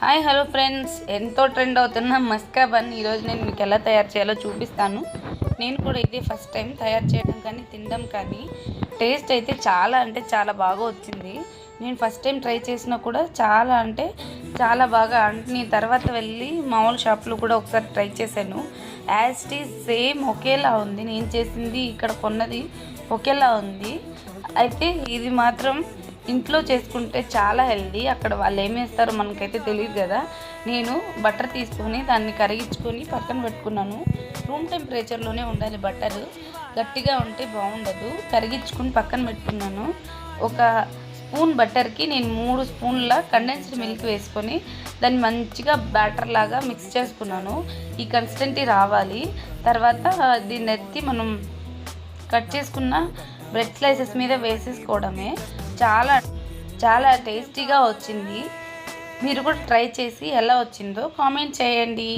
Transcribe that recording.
Hi hello friends, ఎంతో trend అవుతున్న మస్కా bun ఈరోజు నేను మీకు ఎలా తయారు చేయాలో చూపిస్తాను. నేను కూడా ఇదే ఫస్ట్ టైం తయారు చేయడం కానీ తినడం కానీ టేస్ట్ అయితే చాలా అంటే చాలా బాగా వచ్చింది. నేను ఫస్ట్ టైం ట్రై చేసినా కూడా చాలా అంటే చాలా బాగా నేను తర్వాత వెళ్ళి మామూలు షాప్లో కూడా ఒకసారి ట్రై చేశాను. యాజ్ ఇట్ ఈజ్ సేమ్ ఒకేలా ఉంది. నేను చేసింది ఇక్కడ కొన్నది ఒకేలా ఉంది. అయితే ఇది మాత్రం ఇంట్లో చేసుకుంటే చాలా హెల్దీ. అక్కడ వాళ్ళు ఏం వేస్తారో మనకైతే తెలియదు కదా. నేను బటర్ తీసుకొని దాన్ని కరిగించుకొని పక్కన పెట్టుకున్నాను. రూమ్ టెంపరేచర్లోనే ఉండాలి బటర్, గట్టిగా ఉంటే బాగుండదు. కరిగించుకొని పక్కన పెట్టుకున్నాను. ఒక స్పూన్ బటర్కి నేను 3 స్పూన్ల కండెన్స్డ్ మిల్క్ వేసుకొని దాన్ని మంచిగా బ్యాటర్ లాగా మిక్స్ చేసుకున్నాను. ఈ కన్సిస్టెన్సీ రావాలి. తర్వాత దీన్ని ఎత్తి మనం కట్ చేసుకున్న బ్రెడ్ స్లైసెస్ మీద వేసేసుకోవడమే. చాలా చాలా టేస్టీగా వచ్చింది. మీరు కూడా ట్రై చేసి ఎలా వచ్చిందో కామెంట్ చేయండి.